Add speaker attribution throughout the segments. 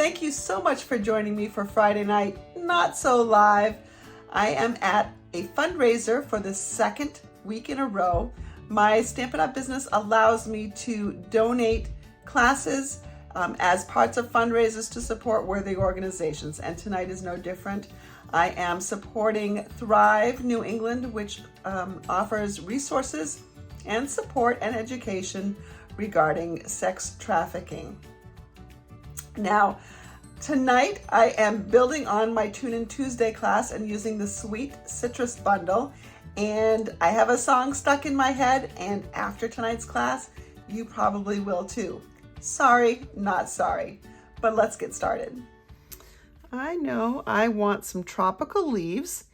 Speaker 1: Thank you so much for joining me for Friday Night Not So Live. I am at a fundraiser for the second week in a row. My Stampin' Up! Business allows me to donate classes as parts of fundraisers to support worthy organizations, and tonight is no different. I am supporting Thrive New England, which offers resources and support and education regarding sex trafficking. Now, tonight I am building on my Tune In Tuesday class and using the Sweet Citrus bundle, and I have a song stuck in my head, and after tonight's class, you probably will too. Sorry, not sorry, but let's get started. I know I want some tropical leaves,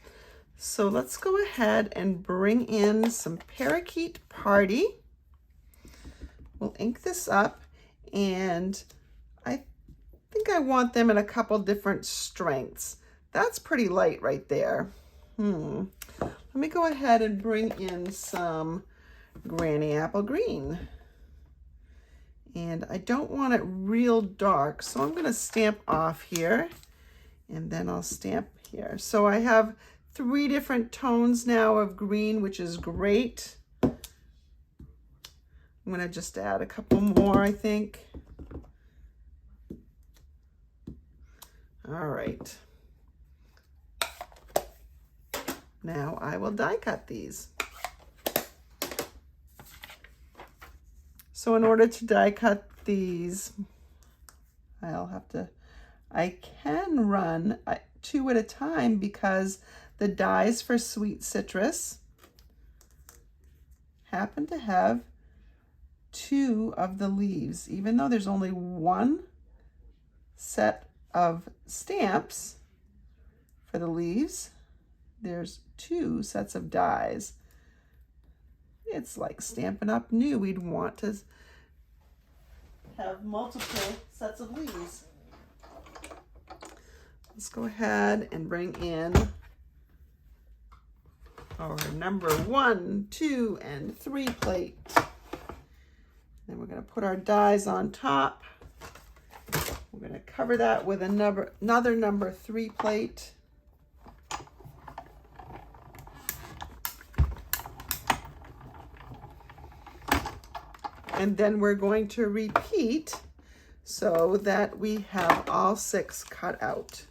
Speaker 1: so let's go ahead and bring in some Parakeet Party. We'll ink this up, and I think I want them in a couple different strengths. That's pretty light right there. Let me go ahead and bring in some Granny Apple Green. And I don't want it real dark, so I'm going to stamp off here, and then I'll stamp here. So I have 3 different tones now of green, which is great. I'm going to just add a couple more, I think. All right. Now I will die cut these. So in order to die cut these, I can run 2 at a time because the dies for Sweet Citrus happen to have 2 of the leaves. Even though there's only 1 set of stamps for the leaves, there's 2 sets of dies. It's like Stampin' Up! New. We'd want to have multiple sets of leaves. Let's go ahead and bring in our number 1, 2, and 3 plate. Then we're going to put our dies on top. We're going to cover that with another number 3 plate. And then we're going to repeat so that we have all 6 cut out.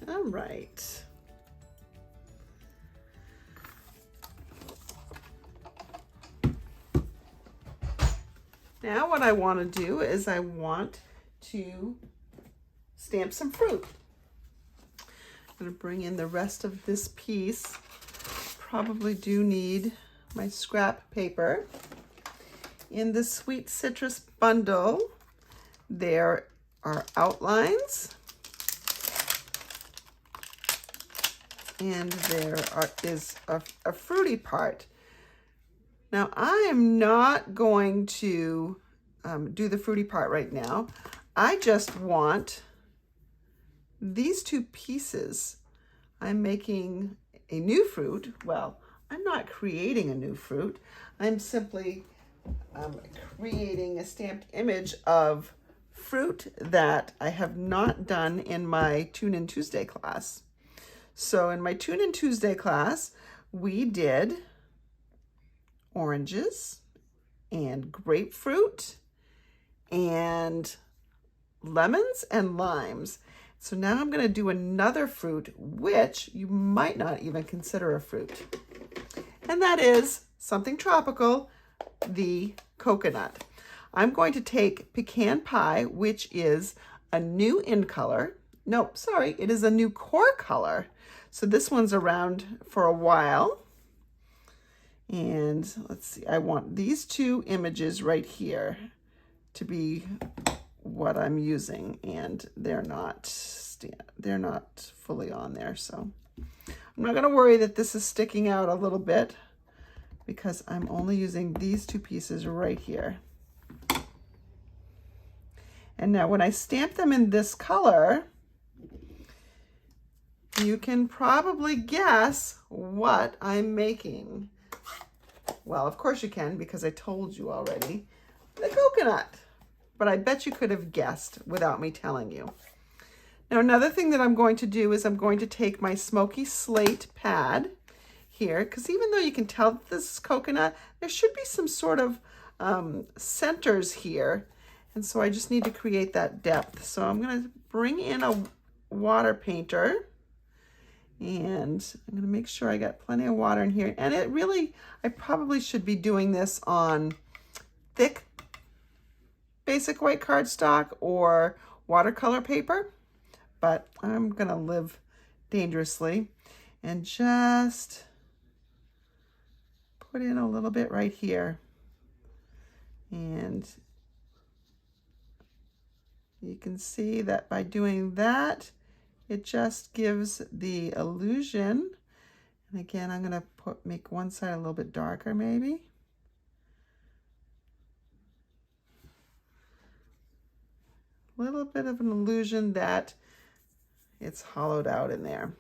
Speaker 1: All right. Now what I want to do is I want to stamp some fruit. I'm going to bring in the rest of this piece. Probably do need my scrap paper. In the Sweet Citrus bundle, there are outlines, and there is a fruity part. Now, I am not going to do the fruity part right now. I just want these 2 pieces. I'm making a new fruit. Well, I'm not creating a new fruit. I'm simply creating a stamped image of fruit that I have not done in my Tune In Tuesday class. So in my Tune In Tuesday class, we did oranges and grapefruit and lemons and limes. So now I'm going to do another fruit, which you might not even consider a fruit. And that is something tropical, the coconut. I'm going to take Pecan Pie, which is a new in color. No, sorry, it is a new core color. So this one's around for a while. And let's see, I want these 2 images right here to be what I'm using, and they're not fully on there, so I'm not going to worry that this is sticking out a little bit because I'm only using these 2 pieces right here. And now when I stamp them in this color, you can probably guess what I'm making. Well, of course you can, because I told you already. The coconut. But I bet you could have guessed without me telling you. Now, another thing that I'm going to do is I'm going to take my smoky slate pad here, because even though you can tell that this is coconut, there should be some sort of centers here. And so I just need to create that depth. So I'm going to bring in a water painter. And I'm going to make sure I got plenty of water in here. And it really, I probably should be doing this on thick basic white cardstock or watercolor paper. But I'm going to live dangerously and just put in a little bit right here. And you can see that by doing that, it just gives the illusion. And again, I'm going to make one side a little bit darker maybe. A little bit of an illusion that it's hollowed out in there.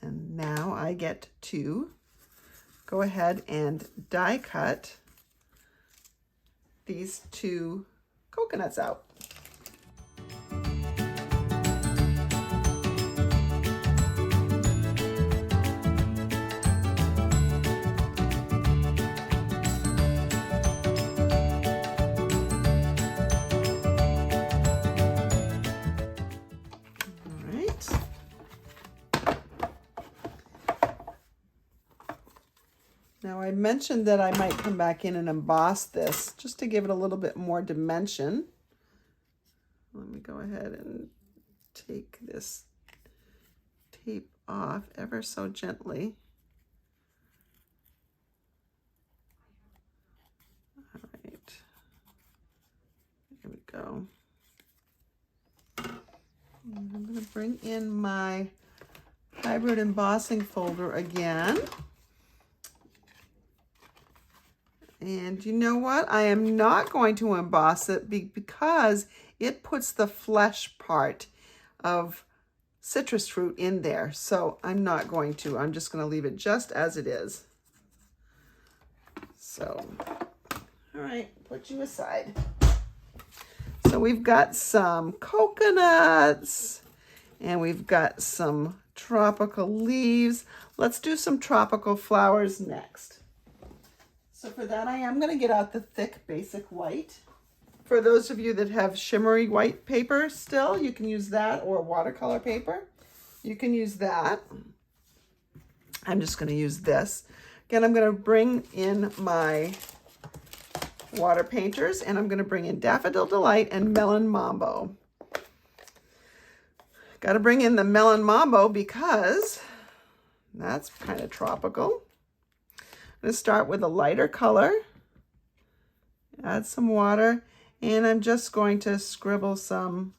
Speaker 1: And now I get to go ahead and die cut these two coconuts out. Now I mentioned that I might come back in and emboss this just to give it a little bit more dimension. Let me go ahead and take this tape off ever so gently. All right, here we go. And I'm going to bring in my hybrid embossing folder again. And you know what? I am not going to emboss it because it puts the flesh part of citrus fruit in there. So I'm not going to. I'm just going to leave it just as it is. So, all right, put you aside. So we've got some coconuts and we've got some tropical leaves. Let's do some tropical flowers next. So for that, I am going to get out the thick basic white. For those of you that have shimmery white paper still, you can use that, or watercolor paper. You can use that. I'm just going to use this. Again, I'm going to bring in my water painters, and I'm going to bring in Daffodil Delight and Melon Mambo. Got to bring in the Melon Mambo because that's kind of tropical. I'm going to start with a lighter color, add some water, and I'm just going to scribble some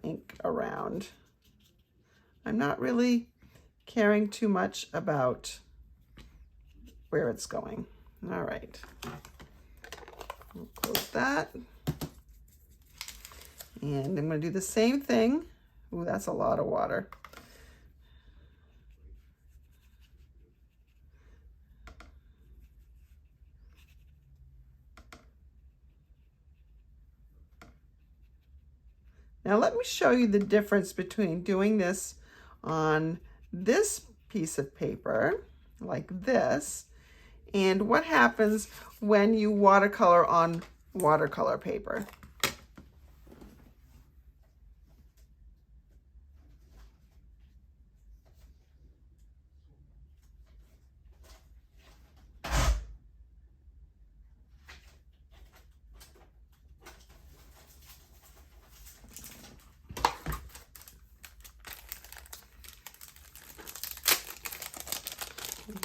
Speaker 1: ink around. I'm not really caring too much about where it's going. All right, we'll close that. And I'm going to do the same thing. Ooh, that's a lot of water. Now let me show you the difference between doing this on this piece of paper, like this, and what happens when you watercolor on watercolor paper.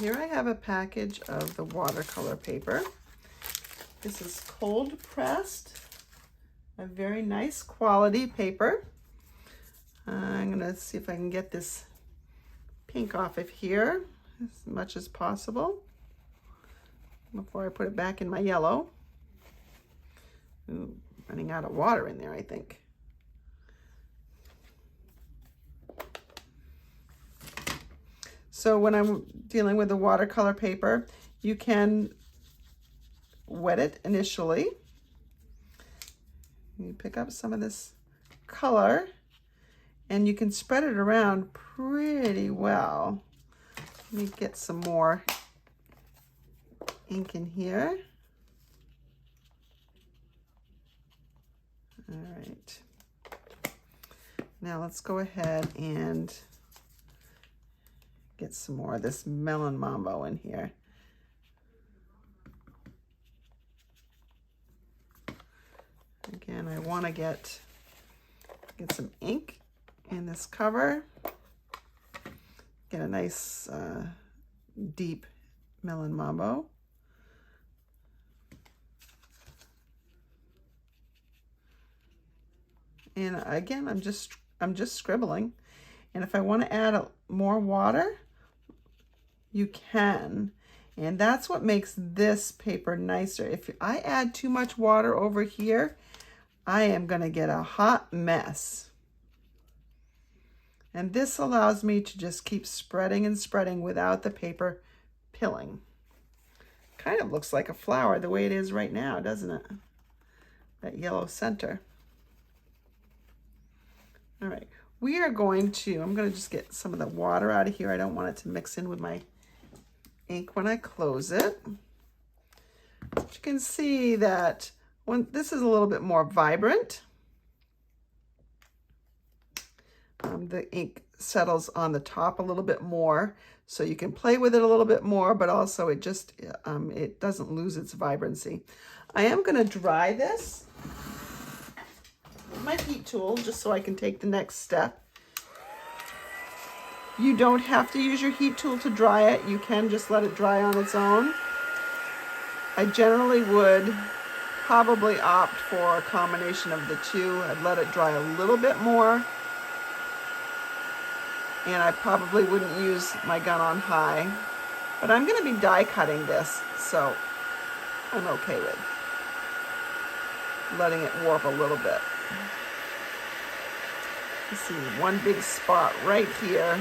Speaker 1: Here I have a package of the watercolor paper. This is cold pressed, a very nice quality paper. I'm gonna see if I can get this pink off of here as much as possible before I put it back in my yellow. Ooh, running out of water in there, I think. So when I'm dealing with the watercolor paper, you can wet it initially. You pick up some of this color and you can spread it around pretty well. Let me get some more ink in here. All right. Now let's go ahead and get some more of this Melon Mambo in here. Again, I want to get some ink in this cover. Get a nice deep Melon Mambo. And again, I'm just scribbling. And if I want to add more water, you can. And that's what makes this paper nicer. If I add too much water over here, I am going to get a hot mess. And this allows me to just keep spreading and spreading without the paper pilling. Kind of looks like a flower the way it is right now, doesn't it? That yellow center. All right, we are going to, I'm going to just get some of the water out of here. I don't want it to mix in with my ink when I close it. But you can see that when this is a little bit more vibrant, the ink settles on the top a little bit more, so you can play with it a little bit more, but also it just it doesn't lose its vibrancy. I am going to dry this with my heat tool just so I can take the next step. You don't have to use your heat tool to dry it. You can just let it dry on its own. I generally would probably opt for a combination of the two. I'd let it dry a little bit more, and I probably wouldn't use my gun on high, but I'm going to be die cutting this, so I'm okay with letting it warp a little bit. You see one big spot right here.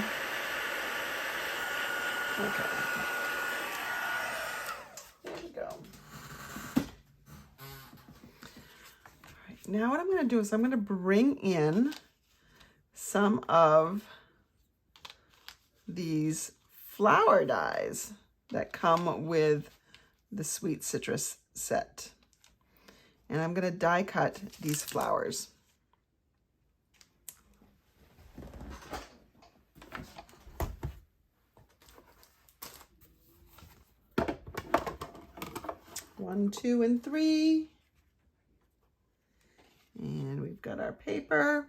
Speaker 1: Okay. There we go. All right, now what I'm going to do is I'm going to bring in some of these flower dies that come with the Sweet Citrus set. And I'm going to die cut these flowers. One, two, and three. And we've got our paper.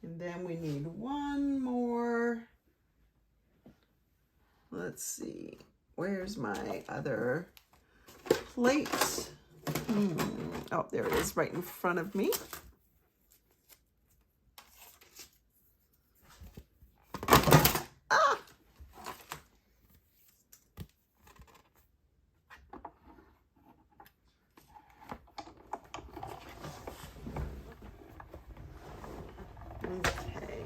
Speaker 1: And then we need one more. Let's see, where's my other plate? Oh, there it is, right in front of me. Ah! Okay.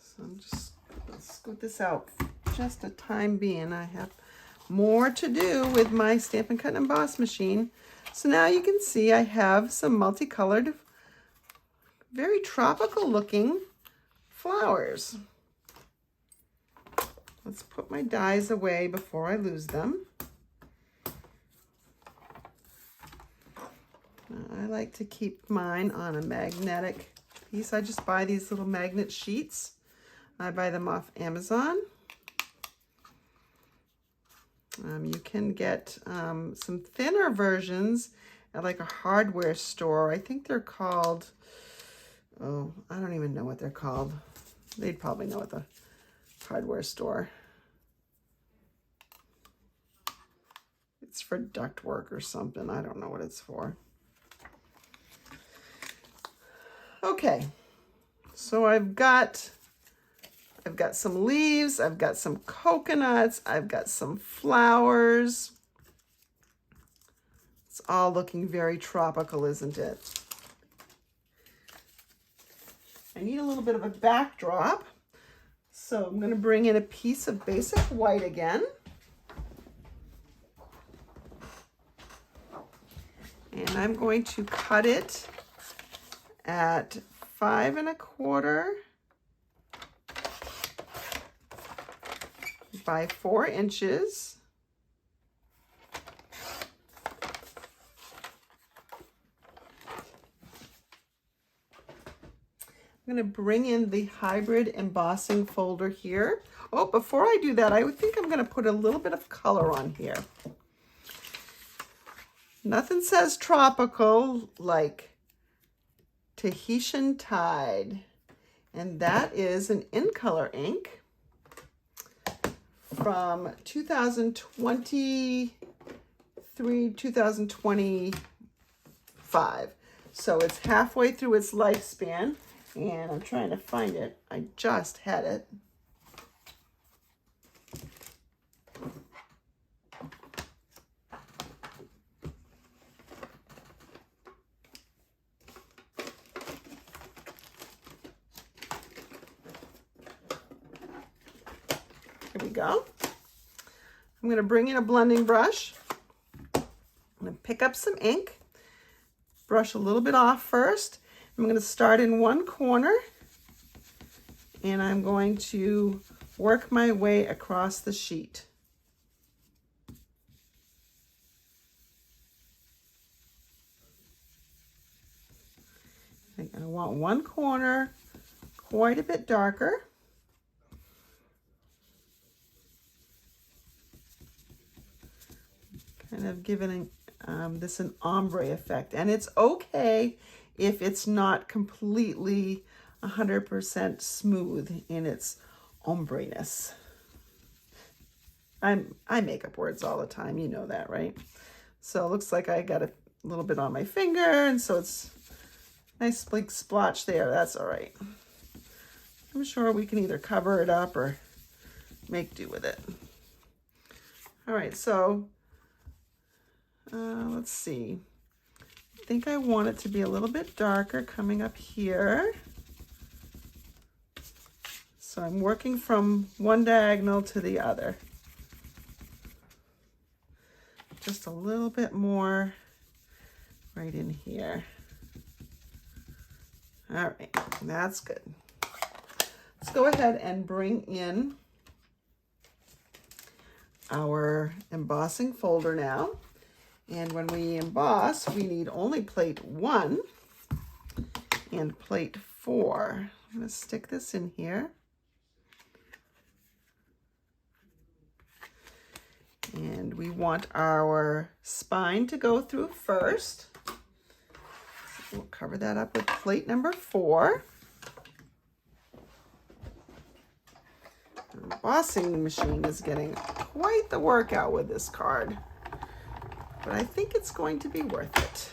Speaker 1: So I'm just gonna scoot this out just a time being. I have more to do with my Stampin' Cut and Emboss machine. So now you can see I have some multicolored, very tropical looking flowers. Let's put my dies away before I lose them. I like to keep mine on a magnetic piece. I just buy these little magnet sheets. I buy them off Amazon. You can get some thinner versions at like a hardware store. I think they're called, oh, I don't even know what they're called. They'd probably know at the hardware store. It's for ductwork or something. I don't know what it's for. Okay, so I've got I've got some leaves, I've got some coconuts, I've got some flowers. It's all looking very tropical, isn't it? I need a little bit of a backdrop. So I'm going to bring in a piece of basic white again. And I'm going to cut it at 5 1/4 by 4 inches. I'm going to bring in the hybrid embossing folder here. Oh, before I do that, I would think I'm going to put a little bit of color on here. Nothing says tropical like Tahitian Tide. And that is an in color ink from 2023, 2025. So it's halfway through its lifespan. And I'm trying to find it. I just had it. Here we go. I'm going to bring in a blending brush. I'm going to pick up some ink. Brush a little bit off first. I'm going to start in one corner and I'm going to work my way across the sheet. I want one corner quite a bit darker. Kind of giving this an ombre effect, and it's okay if it's not completely 100% smooth in its ombreness. I make up words all the time, you know that, right? So it looks like I got a little bit on my finger, and so it's nice big splotch there. That's all right. I'm sure we can either cover it up or make do with it. All right, so let's see. I think I want it to be a little bit darker coming up here. So I'm working from one diagonal to the other. Just a little bit more right in here. All right, that's good. Let's go ahead and bring in our embossing folder now. And when we emboss, we need only plate 1 and plate 4. I'm going to stick this in here. And we want our spine to go through first. We'll cover that up with plate number 4. The embossing machine is getting quite the workout with this card, but I think it's going to be worth it.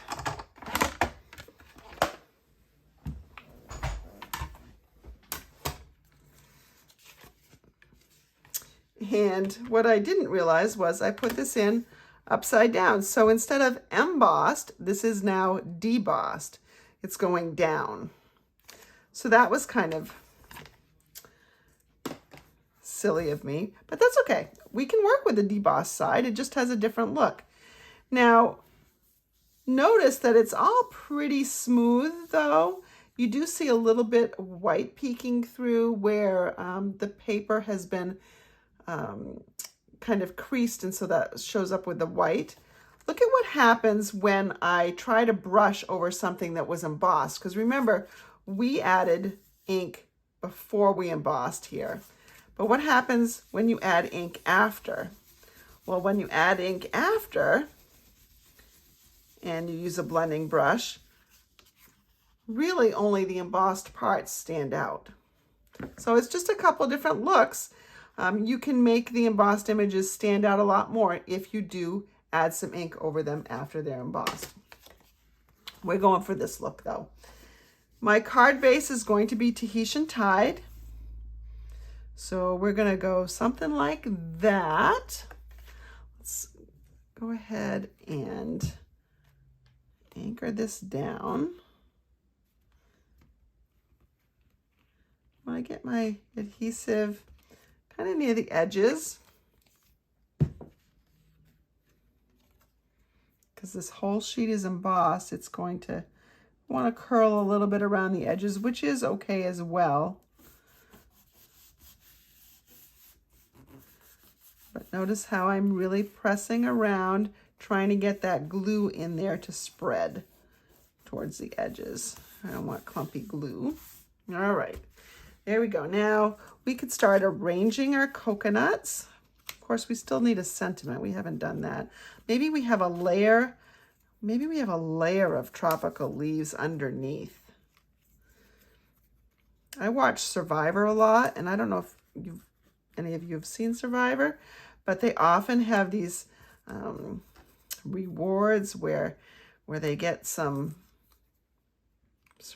Speaker 1: And what I didn't realize was I put this in upside down. So instead of embossed, this is now debossed. It's going down. So that was kind of silly of me, but that's okay. We can work with the debossed side. It just has a different look. Now, notice that it's all pretty smooth though. You do see a little bit white peeking through where the paper has been kind of creased, and so that shows up with the white. Look at what happens when I try to brush over something that was embossed, because remember, we added ink before we embossed here. But what happens when you add ink after? Well, when you add ink after and you use a blending brush, really only the embossed parts stand out. So it's just a couple different looks. You can make the embossed images stand out a lot more if you do add some ink over them after they're embossed. We're going for this look though. My card base is going to be Tahitian Tide. So we're going to go something like that. Let's go ahead and anchor this down. When I get my adhesive kind of near the edges, because this whole sheet is embossed, it's going to want to curl a little bit around the edges, which is okay as well. But notice how I'm really pressing around, trying to get that glue in there to spread towards the edges. I don't want clumpy glue. All right, there we go. Now we could start arranging our coconuts. Of course, we still need a sentiment. We haven't done that. Maybe we have a layer. Maybe we have a layer of tropical leaves underneath. I watch Survivor a lot, and I don't know if any of you have seen Survivor, but they often have these rewards where they get some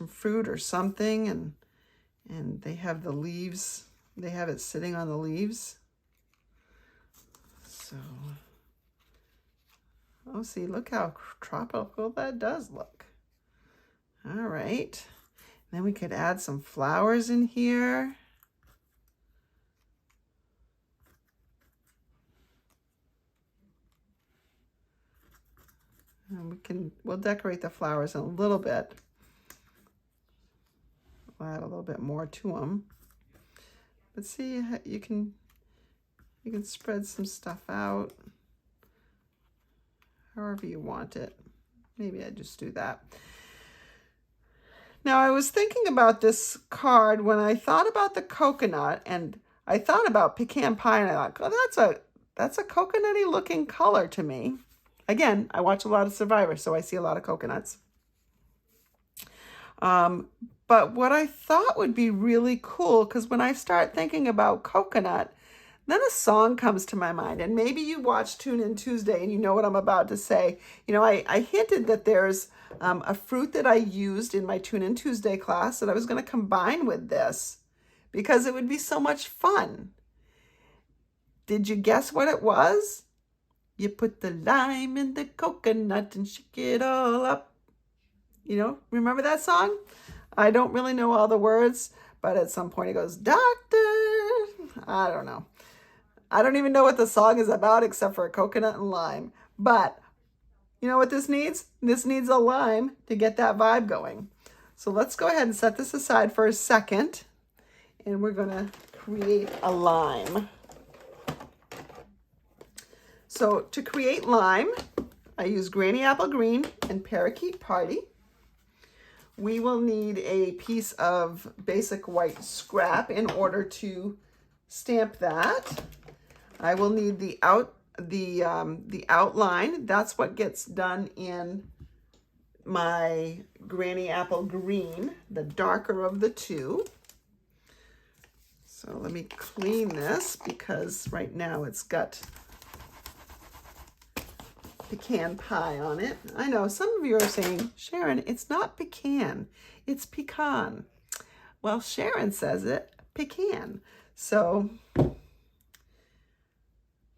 Speaker 1: fruit or something, and they have the leaves. They have it sitting on the leaves. So, oh, see, look how tropical that does look. All right, then we could add some flowers in here. And we'll decorate the flowers in a little bit. We'll add a little bit more to them. But see, you can spread some stuff out however you want it. Maybe I just do that. Now, I was thinking about this card when I thought about the coconut, and I thought about pecan pie, and I thought, oh, that's a coconutty looking color to me. Again, I watch a lot of Survivor, so I see a lot of coconuts. But what I thought would be really cool, because when I start thinking about coconut, then a song comes to my mind. And maybe you watch Tune In Tuesday and you know what I'm about to say. You know, I hinted that there's a fruit that I used in my Tune In Tuesday class that I was going to combine with this because it would be so much fun. Did you guess what it was? You put the lime in the coconut and shake it all up. You know, remember that song? I don't really know all the words, but at some point it goes, doctor. I don't know. I don't even know what the song is about except for a coconut and lime. But you know what this needs? This needs a lime to get that vibe going. So let's go ahead and set this aside for a second. And we're going to create a lime. So to create lime, I use Granny Apple Green and Parakeet Party. We will need a piece of basic white scrap in order to stamp that. I will need the outline. That's what gets done in my Granny Apple Green, the darker of the two. So let me clean this because right now it's got pecan pie on it. I know some of you are saying, Sharon, it's not pecan, it's pecan. Well, Sharon says it, pecan. So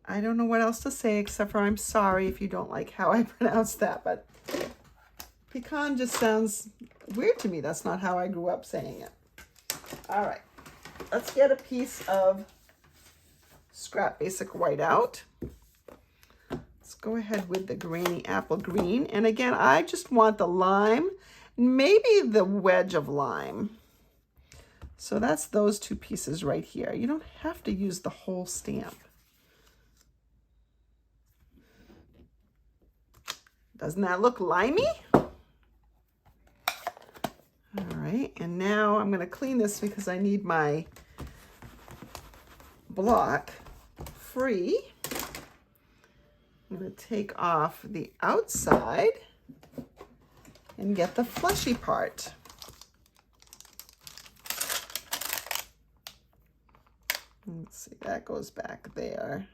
Speaker 1: I don't know what else to say except for I'm sorry if you don't like how I pronounce that, but pecan just sounds weird to me. That's not how I grew up saying it. All right, let's get a piece of scrap basic white out. Let's go ahead with the Granny Apple Green. And again, I just want the lime, maybe the wedge of lime. So that's those two pieces right here. You don't have to use the whole stamp. Doesn't that look limey? All right, and now I'm going to clean this because I need my block free. I'm going to take off the outside and get the fleshy part. Let's see, that goes back there.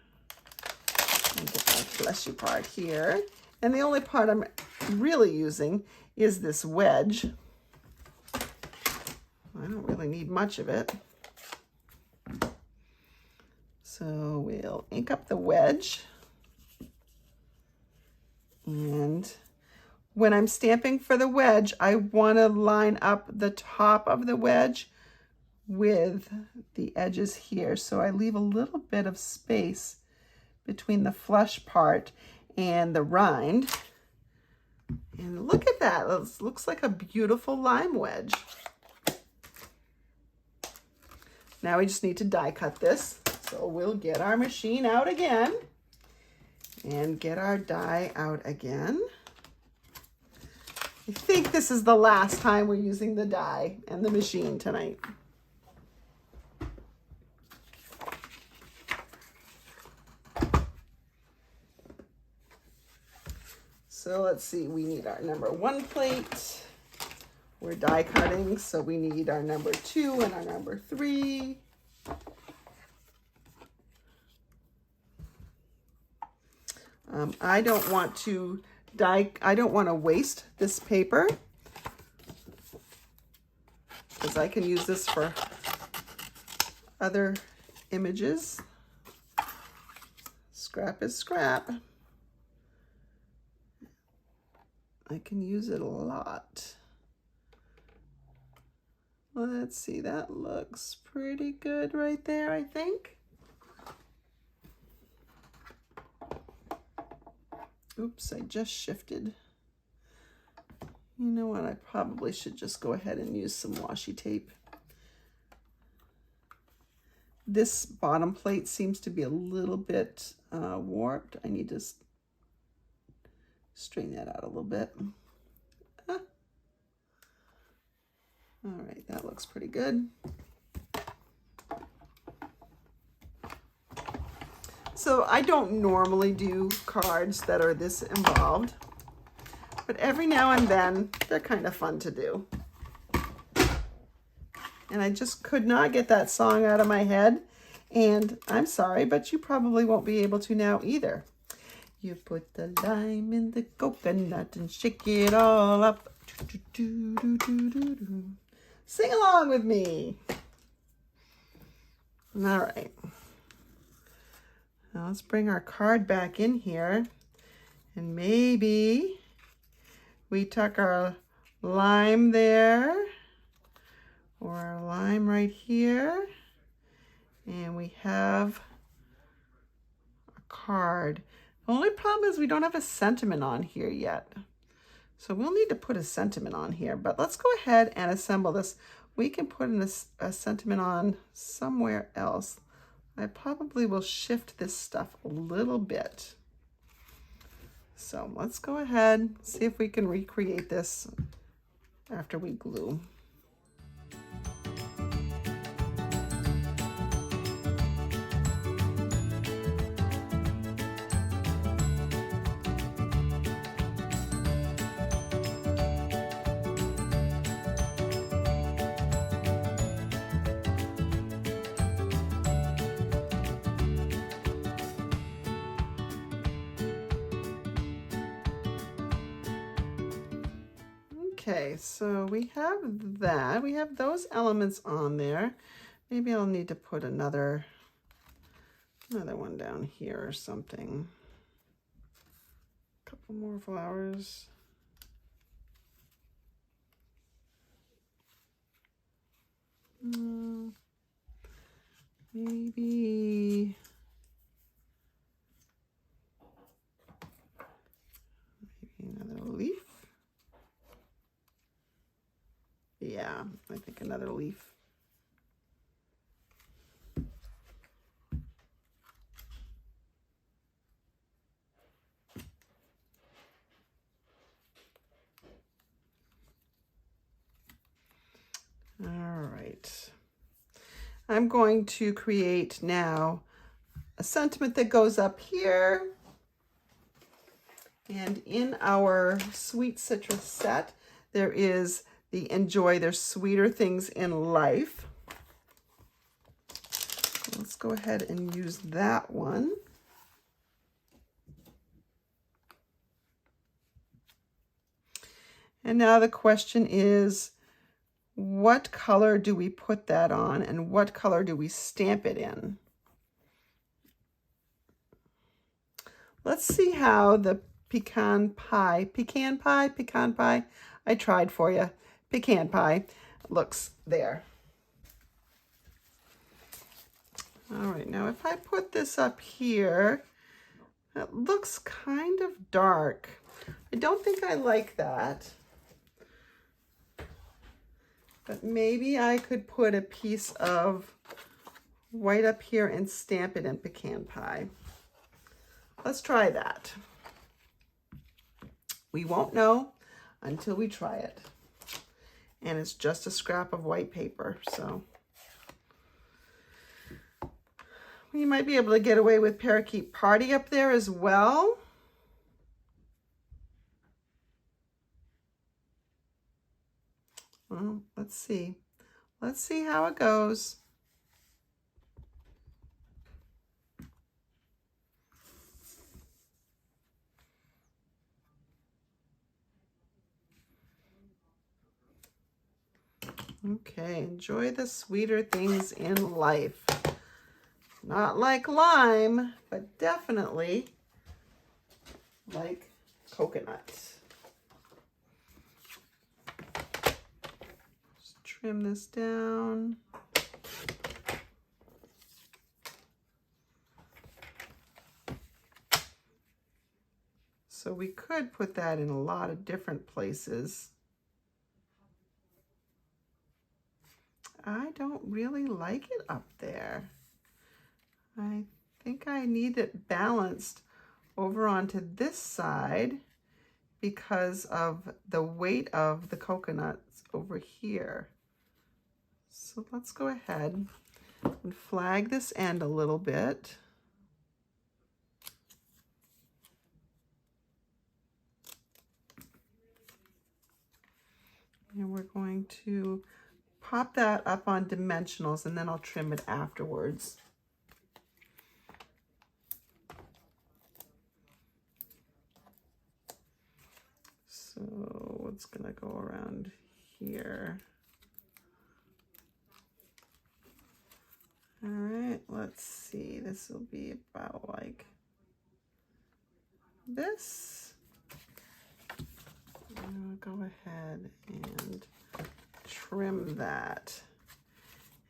Speaker 1: And get my fleshy part here. And the only part I'm really using is this wedge. I don't really need much of it. So we'll ink up the wedge. And when I'm stamping for the wedge, I want to line up the top of the wedge with the edges here. So I leave a little bit of space between the flesh part and the rind. And look at that. It looks like a beautiful lime wedge. Now we just need to die cut this. So we'll get our machine out again and get our die out again. I think this is the last time we're using the die and the machine tonight. So let's see, we need our number 1 plate. We're die cutting, so we need our number 2 and our number 3. I don't want to waste this paper because I can use this for other images. Scrap is scrap. I can use it a lot. Let's see, that looks pretty good right there, I think. Oops, I just shifted. You know what, I probably should just go ahead and use some washi tape. This bottom plate seems to be a little bit warped. I need to straighten that out a little bit. All right, that looks pretty good. So I don't normally do cards that are this involved, but every now and then they're kind of fun to do. And I just could not get that song out of my head. And I'm sorry, but you probably won't be able to now either. You put the lime in the coconut and shake it all up. Sing along with me. All right. Now let's bring our card back in here. And maybe we tuck our lime there, or our lime right here. And we have a card. The only problem is we don't have a sentiment on here yet. So we'll need to put a sentiment on here, but let's go ahead and assemble this. We can put a sentiment on somewhere else. I probably will shift this stuff a little bit. So let's go ahead, see if we can recreate this after we glue. Okay, so we have that. We have those elements on there. Maybe I'll need to put another one down here or something. A couple more flowers. Maybe another leaf. Yeah, I think another leaf. All right. I'm going to create now a sentiment that goes up here. And in our Sweet Citrus set, there is the enjoy their sweeter things in life. Let's go ahead and use that one. And now the question is, what color do we put that on and what color do we stamp it in? Let's see how the pecan pie, I tried for you, pecan pie looks there. All right, now if I put this up here, it looks kind of dark. I don't think I like that. But maybe I could put a piece of white up here and stamp it in pecan pie. Let's try that. We won't know until we try it. And it's just a scrap of white paper, so we might be able to get away with Parakeet Party up there as well. Well, let's see. Let's see how it goes. Okay, enjoy the sweeter things in life. Not like lime, but definitely like coconut. Just trim this down. So we could put that in a lot of different places. I don't really like it up there. I think I need it balanced over onto this side because of the weight of the coconuts over here. So let's go ahead and flag this end a little bit. And we're going to pop that up on dimensionals, and then I'll trim it afterwards. So it's gonna go around here. All right, let's see. This will be about like this. I'll go ahead and trim that.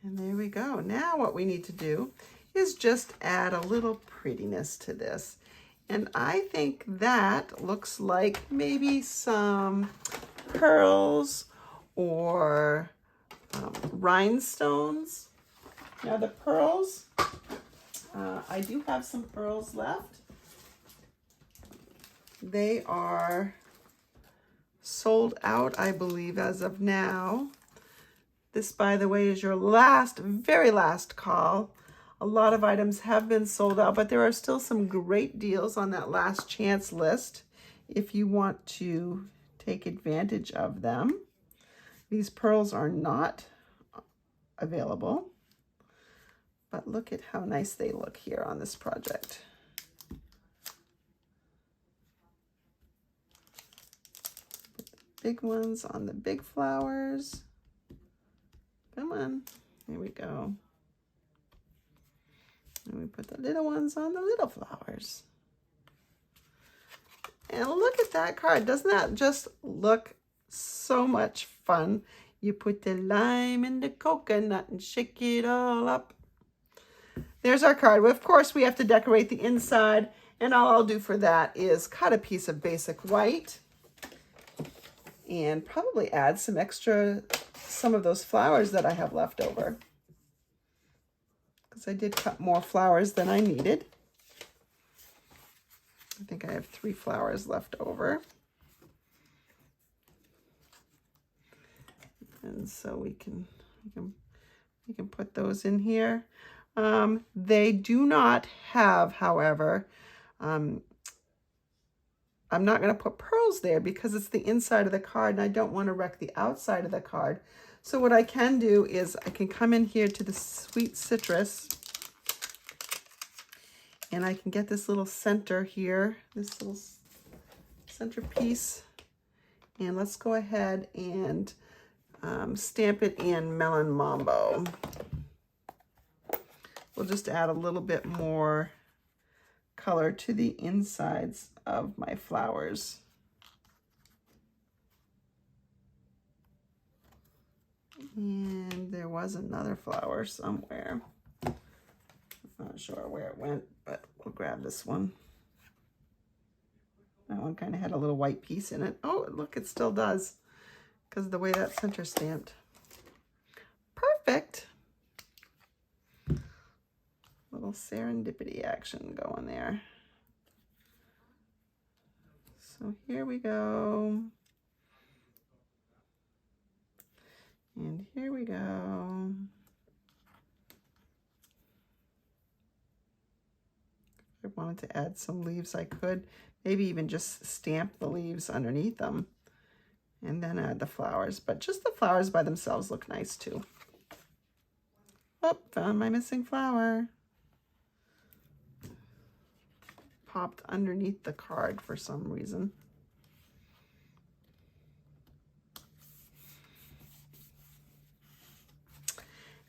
Speaker 1: And there we go. Now what we need to do is just add a little prettiness to this. And I think that looks like maybe some pearls or rhinestones. Now the pearls, I do have some pearls left. They are sold out, I believe, as of now. This, by the way, is your very last call. A lot of items have been sold out, but there are still some great deals on that last chance list if you want to take advantage of them. These pearls are not available, but look at how nice they look here on this project. Big ones on the big flowers. Come on, there we go. And we put the little ones on the little flowers. And look at that card. Doesn't that just look so much fun? You put the lime in the coconut and shake it all up. There's our card. Of course, we have to decorate the inside, and all I'll do for that is cut a piece of basic white and probably add some of those flowers that I have left over, because I did cut more flowers than I needed. I think I have 3 flowers left over. And so we can put those in here. They do not have, however, I'm not going to put pearls there because it's the inside of the card and I don't want to wreck the outside of the card. So what I can do is I can come in here to the Sweet Citrus and I can get this little center here, this little centerpiece. And let's go ahead and stamp it in Melon Mambo. We'll just add a little bit more color to the insides of my flowers. And there was another flower somewhere. I'm not sure where it went, but we'll grab this one. That one kind of had a little white piece in it. Oh, look, it still does, because of the way that's center stamped. Perfect. Little serendipity action going there. So here we go. And here we go. If I wanted to add some leaves, I could. Maybe even just stamp the leaves underneath them and then add the flowers. But just the flowers by themselves look nice too. Oh, found my missing flower. Popped underneath the card for some reason.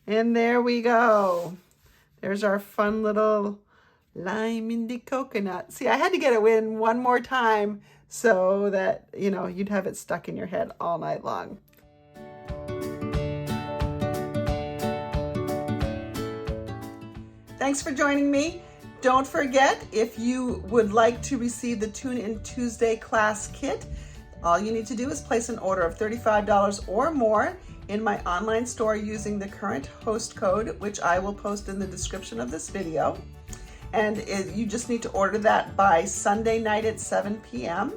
Speaker 1: And there we go. There's our fun little lime in the coconut. See, I had to get it in one more time so that, you know, you'd have it stuck in your head all night long. Thanks for joining me. Don't forget, if you would like to receive the Tune In Tuesday class kit, all you need to do is place an order of $35 or more in my online store using the current host code, which I will post in the description of this video. And you just need to order that by Sunday night at 7 p.m.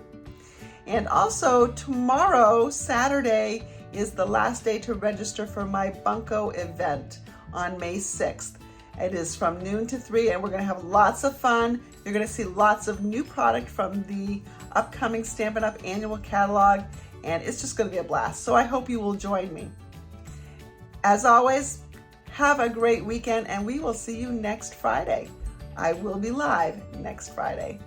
Speaker 1: And also tomorrow, Saturday, is the last day to register for my Bunko event on May 6th. It is from noon to 3, and we're going to have lots of fun. You're going to see lots of new product from the upcoming Stampin' Up! Annual catalog, and it's just going to be a blast. So I hope you will join me. As always, have a great weekend, and we will see you next Friday. I will be live next Friday.